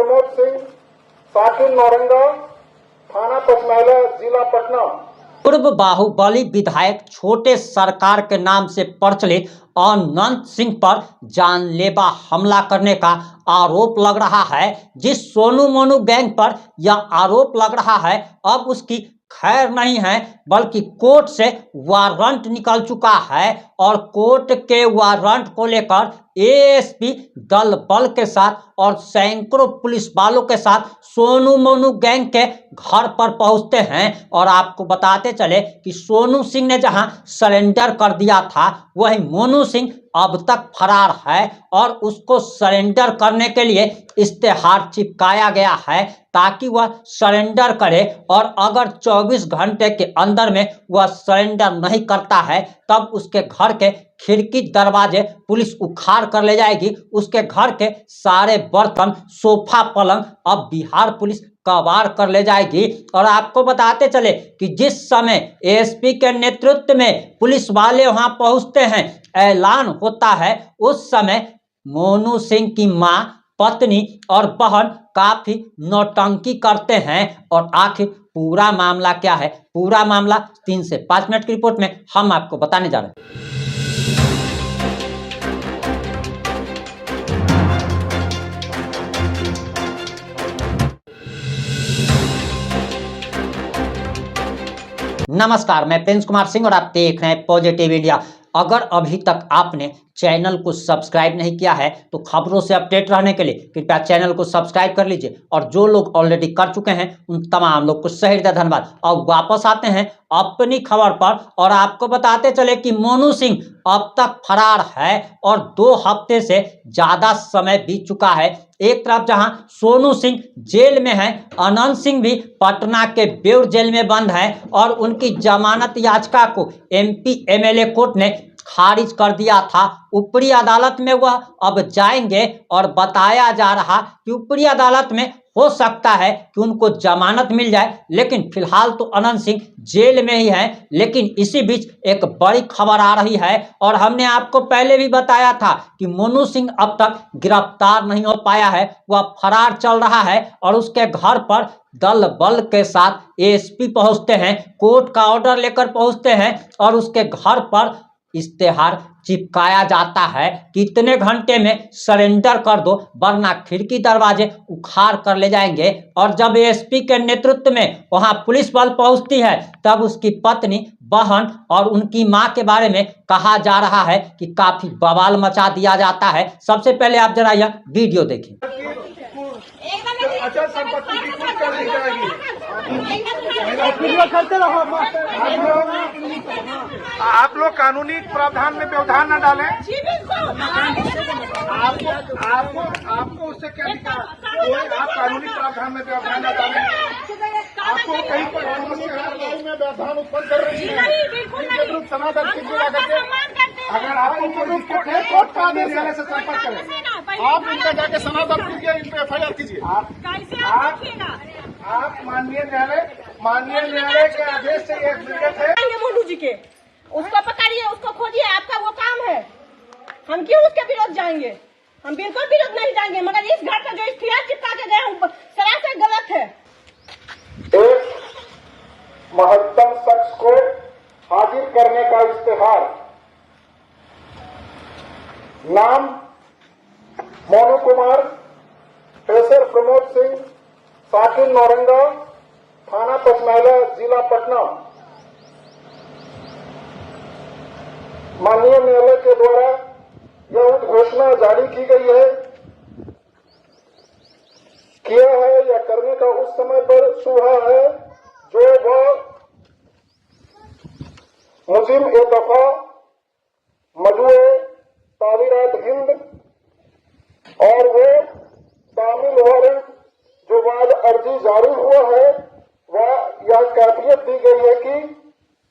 प्रमोद सिंह, साकिन नौरंगा, थाना पचमैला, जिला पटना। पूर्व बाहुबली विधायक छोटे सरकार के नाम से प्रचलित अनंत सिंह पर जानलेवा हमला करने का आरोप लग रहा है। जिस सोनू मोनू गैंग पर यह आरोप लग रहा है, अब उसकी खैर नहीं है, बल्कि कोर्ट से वारंट निकल चुका है और कोर्ट के वारंट को लेकर एएसपी दल बल के साथ और सैकड़ों पुलिस वालों के साथ सोनू मोनू गैंग के घर पर पहुंचते हैं। और आपको बताते चले कि सोनू सिंह ने जहां सरेंडर कर दिया था, वही मोनू सिंह अब तक फरार है और उसको सरेंडर करने के लिए इश्तेहार चिपकाया गया है ताकि वह सरेंडर करे। और अगर 24 घंटे के अंदर में वह सरेंडर नहीं करता है, तब उसके घर के खिड़की दरवाजे पुलिस उखाड़ कर ले जाएगी। उसके घर के सारे बर्तन, सोफा, पलंग अब बिहार पुलिस कबाड़ कर ले जाएगी। और आपको बताते चले कि जिस समय एएसपी के नेतृत्व में पुलिस वाले वहां पहुंचते हैं, ऐलान होता है, उस समय मोनू सिंह की मां, पत्नी और बहन काफी नौटंकी करते हैं। और आखिर पूरा मामला क्या है, पूरा मामला 3 से 5 मिनट की रिपोर्ट में हम आपको बताने जा रहे हैं। नमस्कार, मैं प्रिंस कुमार सिंह और आप देख रहे हैं पॉजिटिव इंडिया। अगर अभी तक आपने चैनल को सब्सक्राइब नहीं किया है तो खबरों से अपडेट रहने के लिए कृपया चैनल को सब्सक्राइब कर लीजिए। और जो लोग ऑलरेडी कर चुके हैं उन तमाम लोग को सही धन्यवाद। और वापस आते हैं अपनी खबर पर और आपको बताते चले कि मोनू सिंह अब तक फरार है और 2 हफ्ते से ज्यादा समय बीत चुका है। एक तरफ जहां सोनू सिंह जेल में है, अनंत सिंह भी पटना के बेउर जेल में बंद है और उनकी जमानत याचिका को एमपी एमएलए कोर्ट ने खारिज कर दिया था। ऊपरी अदालत में वह अब जाएंगे और बताया जा रहा कि ऊपरी अदालत में हो सकता है कि उनको जमानत मिल जाए, लेकिन फिलहाल तो अनंत सिंह जेल में ही है। लेकिन इसी बीच एक बड़ी खबर आ रही है और हमने आपको पहले भी बताया था कि मोनू सिंह अब तक गिरफ्तार नहीं हो पाया है, वह फरार चल रहा है और उसके घर पर दल बल के साथ एएसपी पहुंचते हैं, कोर्ट का ऑर्डर लेकर पहुंचते हैं और उसके घर पर इश्तेहार चिपकाया जाता है कि इतने घंटे में सरेंडर कर दो वरना खिड़की दरवाजे उखाड़ कर ले जाएंगे। और जब एएसपी के नेतृत्व में वहां पुलिस बल पहुंचती है, तब उसकी पत्नी, बहन और उनकी मां के बारे में कहा जा रहा है कि काफी बवाल मचा दिया जाता है। सबसे पहले आप जरा यह वीडियो देखिए। अचल संपत्ति की कुछ कर दी जाएगी। आप लोग कानूनी प्रावधान में व्यवधान न डालें। आपको उससे क्या दिक्कत? आप कानूनी प्रावधान में व्यवधान न डालें। आपको कहीं पर में व्यवधान उत्पन्न कर रही है, समाधान कीजिएगा करके। अगर आपको कोर्ट का आदेश देने से संपर्क करें, आप इनका जाके समाधान कीजिए, इन पर एफआईआर कीजिए। आप माननीय न्यायालय के आदेश से एक निर्गत है। मोनू जी के उसको पकड़िए, उसको खोजिए, आपका वो काम है। हम क्यों उसके विरोध जाएंगे? हम बिल्कुल विरोध नहीं जाएंगे, मगर इस घर का जो इश्तिहार चिपका के गए हैं सरासर गलत है। एक महत्तम शख्स को हाजिर करने का इश्तेहार, नाम मोनू कुमार, पेशर प्रमोद सिंह, साकिन नौरंगा, थाना पचमैला, जिला पटना। माननीय न्यायालय के द्वारा यह उद्घोषणा जारी की गई है, किया है या करने का उस समय पर सुहा है जो वह मुजिम ए दफा मजुए तावीरात हिंद और वो तामिल वारंट जो बाद अर्जी जारी हुआ है, वह यह कैफियत दी गई है कि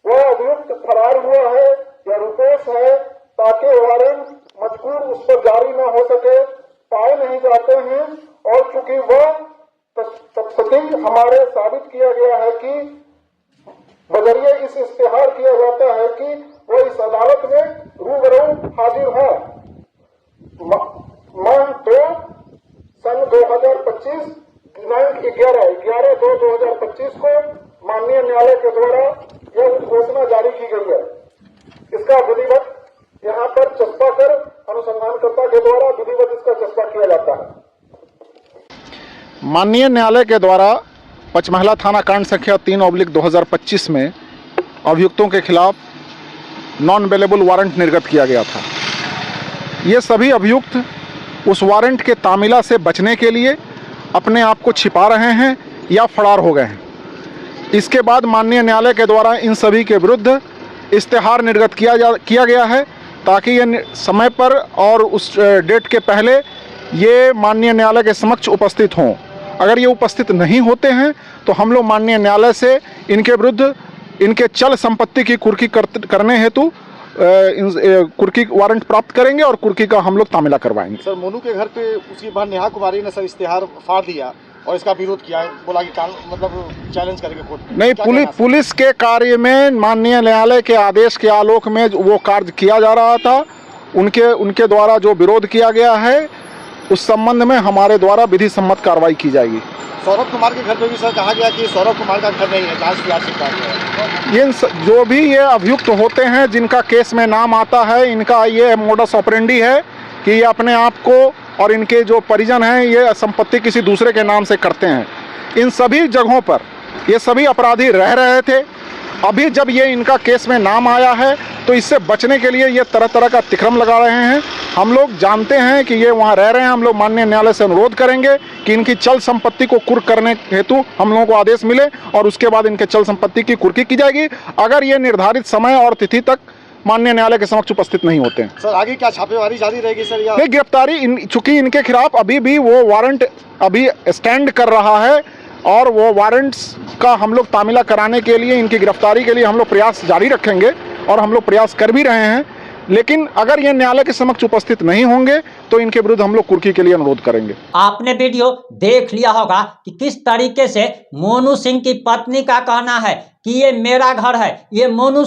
वह अभियुक्त फरार हुआ है या रुपेश है, ताकि वारंट मजबूर उस पर जारी न हो सके, पाए नहीं जाते हैं। और चूंकि वह तथ्य हमारे साबित किया गया है कि बजरिए इस इश्तेहार किया जाता है कि वह इस अदालत में रूबरू हाजिर है। मान 2 सन 2025 11/2/2025 को माननीय न्यायालय के द्वारा यह घोषणा जारी की गई है। इसका विधिवत यहाँ पर चस्पा कर अनुसंधानकर्ता के द्वारा विधिवत इसका चस्पा किया जाता है। माननीय न्यायालय के द्वारा पचमहला थाना कांड संख्या 3/2025 में अभियुक्तों के खिलाफ नॉन अवेलेबल वारंट निर्गत किया गया था। ये सभी अभियुक्त उस वारंट के तामिला से बचने के लिए अपने आप को छिपा रहे हैं या फरार हो गए हैं। इसके बाद माननीय न्यायालय के द्वारा इन सभी के विरुद्ध इस्तेहार निर्गत किया गया है ताकि ये समय पर और उस डेट के पहले ये माननीय न्यायालय के समक्ष उपस्थित हों। अगर ये उपस्थित नहीं होते हैं तो हम लोग माननीय न्यायालय से इनके विरुद्ध इनके चल संपत्ति की कुर्की करने हेतु कुर्की वारंट प्राप्त करेंगे और कुर्की का हम लोग तामिला करवाएंगे। सर, मोनू के घर पे उसकी बहन नेहा कुमारी ने सर इश्तेहार फाड़ दिया और इसका विरोध किया है, बोला कि मतलब चैलेंज करेंगे कोर्ट में। नहीं, पुलिस के कार्य में माननीय न्यायालय के आदेश के आलोक में वो कार्य किया जा रहा था। उनके द्वारा जो विरोध किया गया है उस संबंध में हमारे द्वारा विधि सम्मत कार्रवाई की जाएगी। सौरभ कुमार के घर पे भी सर कहा गया कि सौरभ कुमार का घर नहीं है, जांच की आवश्यकता है। ये जो भी ये अभियुक्त होते हैं जिनका केस में नाम आता है, इनका ये मोडस ऑपरेंडी है कि ये अपने आप को और इनके जो परिजन हैं ये संपत्ति किसी दूसरे के नाम से करते हैं। इन सभी जगहों पर ये सभी अपराधी रह रहे थे। अभी जब ये इनका केस में नाम आया है तो इससे बचने के लिए ये तरह तरह का तिक्रम लगा रहे हैं। हम लोग जानते हैं कि ये वहाँ रह रहे हैं। हम लोग माननीय न्यायालय से अनुरोध करेंगे कि इनकी चल संपत्ति को कुर्क करने हेतु हम लोगों को आदेश मिले और उसके बाद इनके चल संपत्ति की कुर्की की जाएगी अगर ये निर्धारित समय और तिथि तक माननीय न्यायालय के समक्ष उपस्थित नहीं होते हैं। सर, आगे क्या छापेमारी जारी रहेगी सर? या नहीं, गिरफ्तारी चूंकि इनके खिलाफ अभी भी वो वारंट अभी स्टैंड कर रहा है और वो वारंट्स का हम लोग तामिला कराने के लिए इनकी गिरफ्तारी के लिए हम लोग प्रयास जारी रखेंगे और हम लोग प्रयास कर भी रहे हैं। लेकिन अगर ये न्यायालय के समक्ष उपस्थित नहीं होंगे तो इनके विरुद्ध हम लोग कुर्की के लिए अनुरोध करेंगे। आपने वीडियो देख लिया होगा कि किस तरीके से मोनू सिंह की पत्नी का कहना है कि ये मेरा घर है, ये मोनू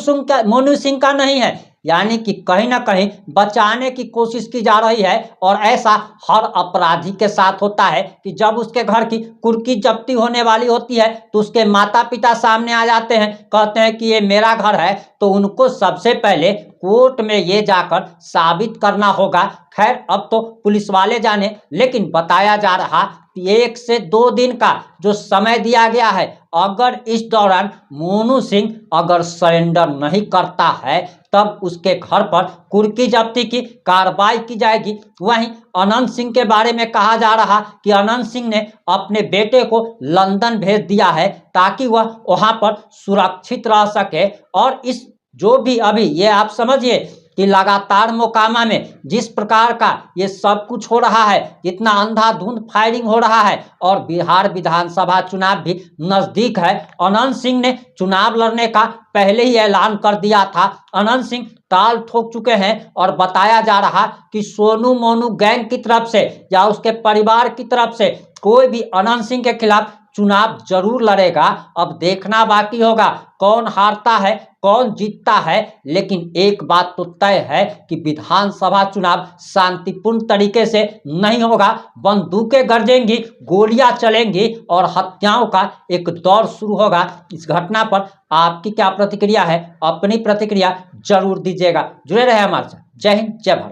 सिंह का नहीं है। यानी कि कहीं ना कहीं बचाने की कोशिश की जा रही है और ऐसा हर अपराधी के साथ होता है कि जब उसके घर की कुर्की जब्ती होने वाली होती है तो उसके माता पिता सामने आ जाते हैं, कहते हैं कि ये मेरा घर है, तो उनको सबसे पहले कोर्ट में ये जाकर साबित करना होगा। खैर, अब तो पुलिस वाले जाने, लेकिन बताया जा रहा 1 से 2 दिन का जो समय दिया गया है, अगर इस दौरान मोनू सिंह अगर सरेंडर नहीं करता है तब उसके घर पर कुर्की जब्ती की कार्रवाई की जाएगी। वहीं अनंत सिंह के बारे में कहा जा रहा कि अनंत सिंह ने अपने बेटे को लंदन भेज दिया है ताकि वह वहां पर सुरक्षित रह सके। और इस जो भी अभी ये आप समझिए कि लगातार मोकामा में जिस प्रकार का ये सब कुछ हो रहा है, इतना अंधाधुंध फायरिंग हो रहा है और बिहार विधानसभा चुनाव भी नजदीक है। अनंत सिंह ने चुनाव लड़ने का पहले ही ऐलान कर दिया था। अनंत सिंह ताल ठोक चुके हैं और बताया जा रहा कि सोनू मोनू गैंग की तरफ से या उसके परिवार की तरफ से कोई भी अनंत सिंह के खिलाफ चुनाव जरूर लड़ेगा। अब देखना बाकी होगा कौन हारता है कौन जीतता है, लेकिन एक बात तो तय है कि विधानसभा चुनाव शांतिपूर्ण तरीके से नहीं होगा। बंदूकें गरजेंगी, गोलियां चलेंगी और हत्याओं का एक दौर शुरू होगा। इस घटना पर आपकी क्या प्रतिक्रिया है? अपनी प्रतिक्रिया जरूर दीजिएगा। जुड़े रहे हमारे साथ। जय हिंद, जय भारत।